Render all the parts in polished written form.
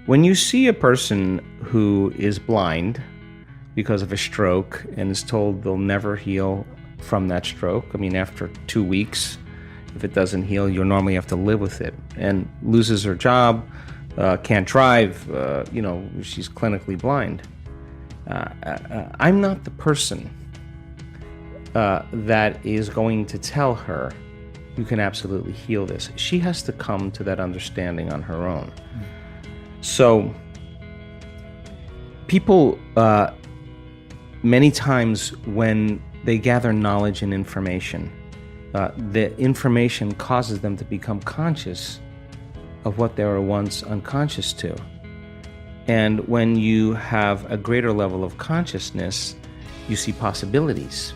When you see a person who is blind because of a stroke and is told they'll never heal from that stroke, I mean, after 2 weeks, if it doesn't heal, you'll normally have to live with it, and loses her job, can't drive, she's clinically blind. I'm not the person that is going to tell her you can absolutely heal this. She has to come to that understanding on her own. So people, many times when they gather knowledge and information, the information causes them to become conscious of what they were once unconscious to. And when you have a greater level of consciousness, you see possibilities.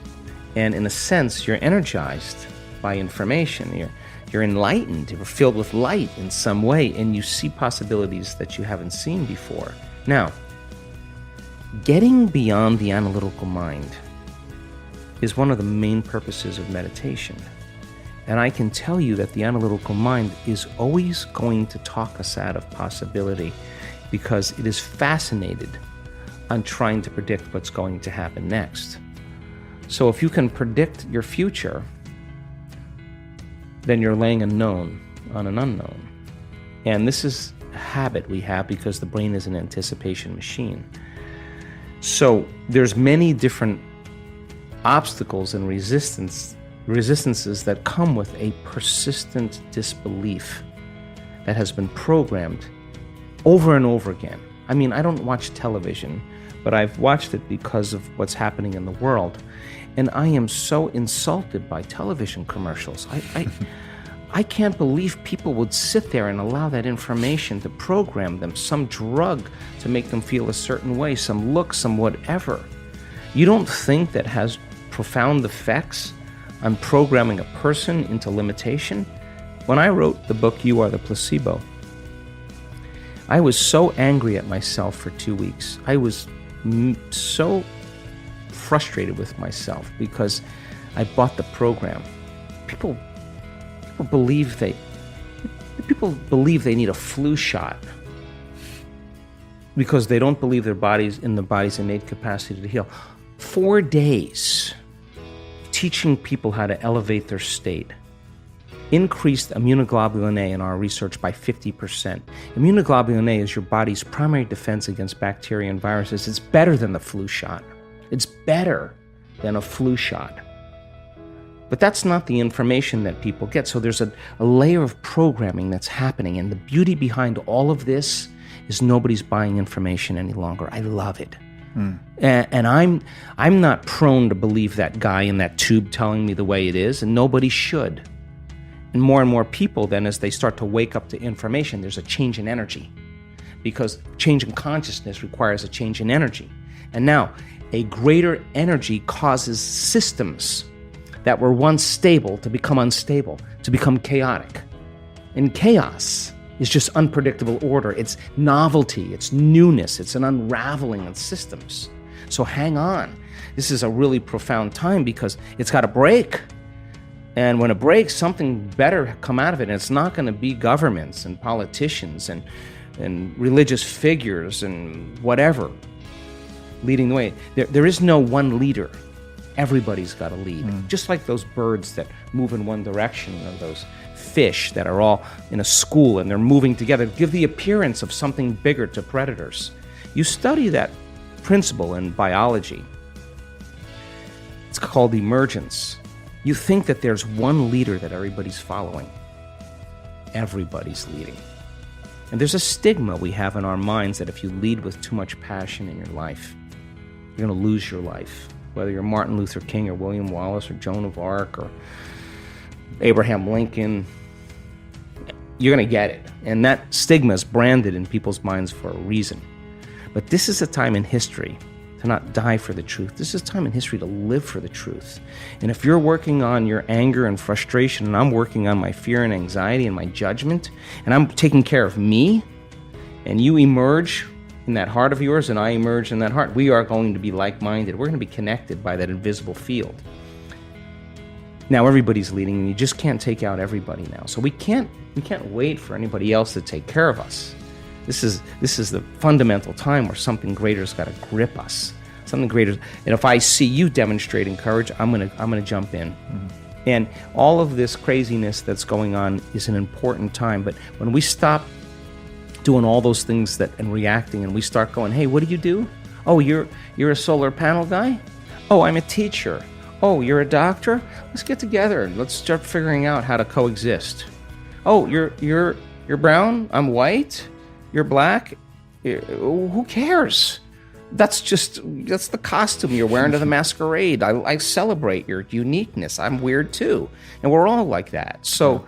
And in a sense, you're energized by information. You're enlightened, you're filled with light in some way, and you see possibilities that you haven't seen before. Now, getting beyond the analytical mind is one of the main purposes of meditation. And I can tell you that the analytical mind is always going to talk us out of possibility because it is fascinated on trying to predict what's going to happen next. So if you can predict your future, then you're laying a known on an unknown. And this is a habit we have because the brain is an anticipation machine. So there's many different obstacles and resistances that come with a persistent disbelief that has been programmed over and over again. I mean, I don't watch television, but I've watched it because of what's happening in the world. And I am so insulted by television commercials. I can't believe people would sit there and allow that information to program them, some drug to make them feel a certain way, some look, some whatever. You don't think that has profound effects on programming a person into limitation? When I wrote the book, You Are the Placebo, I was so angry at myself for 2 weeks. I was so frustrated with myself because I bought the program. People believe they need a flu shot because they don't believe their body's innate capacity to heal. 4 days teaching people how to elevate their state increased immunoglobulin A in our research by 50%. Immunoglobulin A is your body's primary defense against bacteria and viruses. It's better than the flu shot. It's better than a flu shot. But that's not the information that people get. So there's a layer of programming that's happening. And the beauty behind all of this is nobody's buying information any longer. I love it. And I'm not prone to believe that guy in that tube telling me the way it is, and nobody should. And more people then, as they start to wake up to information, there's a change in energy. Because change in consciousness requires a change in energy. And now, a greater energy causes systems that were once stable to become unstable, to become chaotic. And chaos is just unpredictable order. It's novelty, it's newness, it's an unraveling of systems. So hang on. This is a really profound time because it's got to break. And when it breaks, something better come out of it. And it's not going to be governments and politicians and religious figures and whatever leading the way. There is no one leader. Everybody's got to lead. Just like those birds that move in one direction, or those fish that are all in a school and they're moving together, give the appearance of something bigger to predators. You study that principle in biology. It's called emergence. You think that there's one leader that everybody's following. Everybody's leading. And there's a stigma we have in our minds that if you lead with too much passion in your life, you're going to lose your life. Whether you're Martin Luther King or William Wallace or Joan of Arc or Abraham Lincoln, you're going to get it. And that stigma is branded in people's minds for a reason. But this is a time in history to not die for the truth. This is a time in history to live for the truth. And if you're working on your anger and frustration, and I'm working on my fear and anxiety and my judgment, and I'm taking care of me, and you emerge in that heart of yours, and I emerge in that heart, we are going to be like-minded. We're going to be connected by that invisible field. Now everybody's leading, and you just can't take out everybody now. So we can't wait for anybody else to take care of us. This is the fundamental time where something greater's got to grip us. Something greater. And if I see you demonstrating courage, I'm gonna jump in. And all of this craziness that's going on is an important time. But when we stop doing all those things and reacting, and we start going, hey, what do you do? Oh, you're a solar panel guy? Oh, I'm a teacher. Oh, you're a doctor? Let's get together. Let's start figuring out how to coexist. Oh, you're brown? I'm white? You're black? Who cares? That's the costume you're wearing to the masquerade. I celebrate your uniqueness. I'm weird too. And we're all like that. So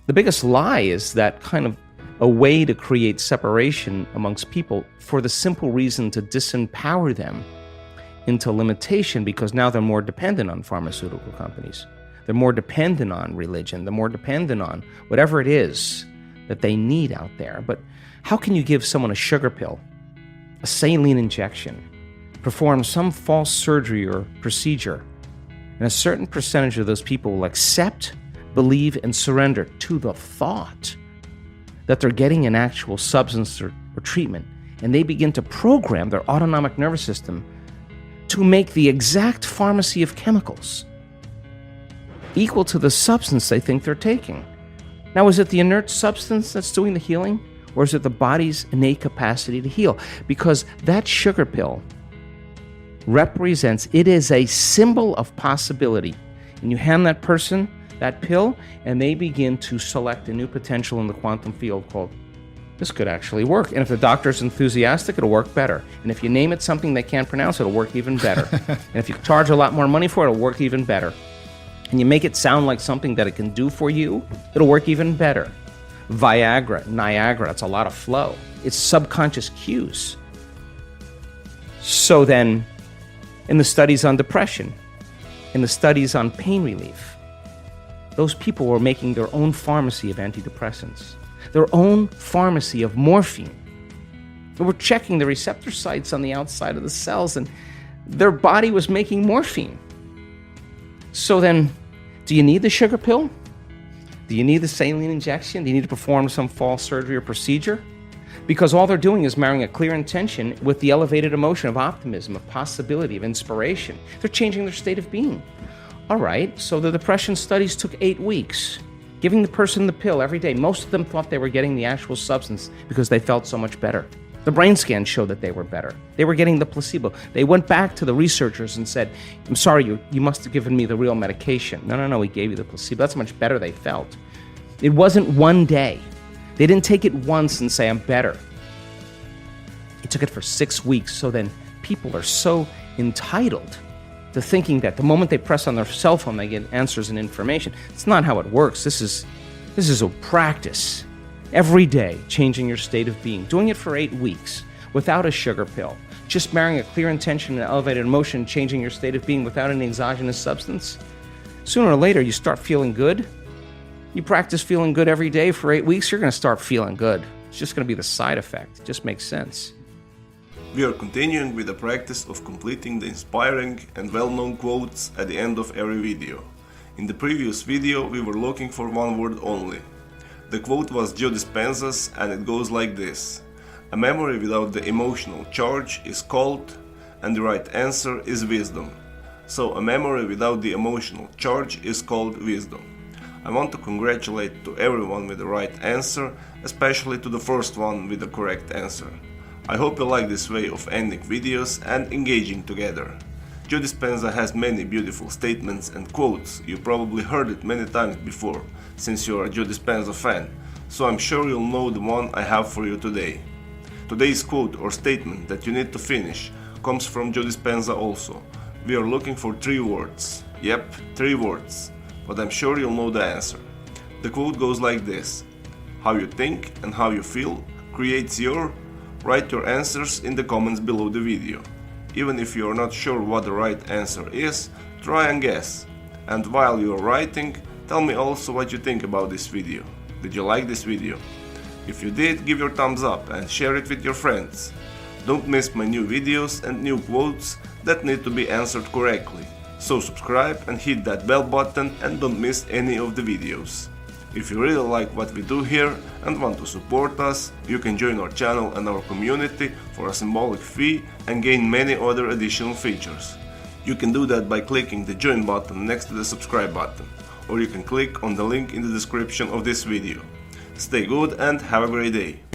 the biggest lie is that kind of a way to create separation amongst people for the simple reason to disempower them into limitation, because now they're more dependent on pharmaceutical companies. They're more dependent on religion. They're more dependent on whatever it is that they need out there. But how can you give someone a sugar pill, a saline injection, perform some false surgery or procedure, and a certain percentage of those people will accept, believe, and surrender to the thought that they're getting an actual substance or treatment, and they begin to program their autonomic nervous system to make the exact pharmacy of chemicals equal to the substance they think they're taking. Now, is it the inert substance that's doing the healing, or is it the body's innate capacity to heal? Because that sugar pill represents, it is a symbol of possibility. And you hand that person that pill, and they begin to select a new potential in the quantum field called, this could actually work. And if the doctor's enthusiastic, it'll work better. And if you name it something they can't pronounce, it'll work even better. And if you charge a lot more money for it, it'll work even better. And you make it sound like something that it can do for you, it'll work even better. Viagra, Niagara, it's a lot of flow. It's subconscious cues. So then, in the studies on depression, in the studies on pain relief, those people were making their own pharmacy of antidepressants, their own pharmacy of morphine. They were checking the receptor sites on the outside of the cells, and their body was making morphine. So then, do you need the sugar pill? Do you need the saline injection? Do you need to perform some false surgery or procedure? Because all they're doing is marrying a clear intention with the elevated emotion of optimism, of possibility, of inspiration. They're changing their state of being. All right, so the depression studies took 8 weeks, giving the person the pill every day. Most of them thought they were getting the actual substance because they felt so much better. The brain scans showed that they were better. They were getting the placebo. They went back to the researchers and said, I'm sorry, you must have given me the real medication. No, we gave you the placebo. That's how much better they felt. It wasn't one day. They didn't take it once and say, I'm better. They took it for 6 weeks. So then people are so entitled to thinking that the moment they press on their cell phone, they get answers and information. It's not how it works. This is a practice. Every day, changing your state of being. Doing it for 8 weeks without a sugar pill. Just marrying a clear intention and elevated emotion, changing your state of being without any exogenous substance. Sooner or later, you start feeling good. You practice feeling good every day for 8 weeks, you're going to start feeling good. It's just going to be the side effect. It just makes sense. We are continuing with the practice of completing the inspiring and well-known quotes at the end of every video. In the previous video, we were looking for one word only. The quote was Joe Dispenza's, and it goes like this: a memory without the emotional charge is cold, and the right answer is wisdom. So a memory without the emotional charge is called wisdom. I want to congratulate to everyone with the right answer, especially to the first one with the correct answer. I hope you like this way of ending videos and engaging together. Joe Dispenza has many beautiful statements and quotes. You probably heard it many times before, since you're a Joe Dispenza fan, so I'm sure you'll know the one I have for you today. Today's quote or statement that you need to finish comes from Joe Dispenza also. We are looking for 3 words. Yep, 3 words. But I'm sure you'll know the answer. The quote goes like this: how you think and how you feel creates your... Write your answers in the comments below the video. Even if you're not sure what the right answer is, try and guess. And while you're writing, tell me also what you think about this video. Did you like this video? If you did, give your thumbs up and share it with your friends. Don't miss my new videos and new quotes that need to be answered correctly. So subscribe and hit that bell button and don't miss any of the videos. If you really like what we do here and want to support us, you can join our channel and our community for a symbolic fee and gain many other additional features. You can do that by clicking the join button next to the subscribe button, or you can click on the link in the description of this video. Stay good and have a great day!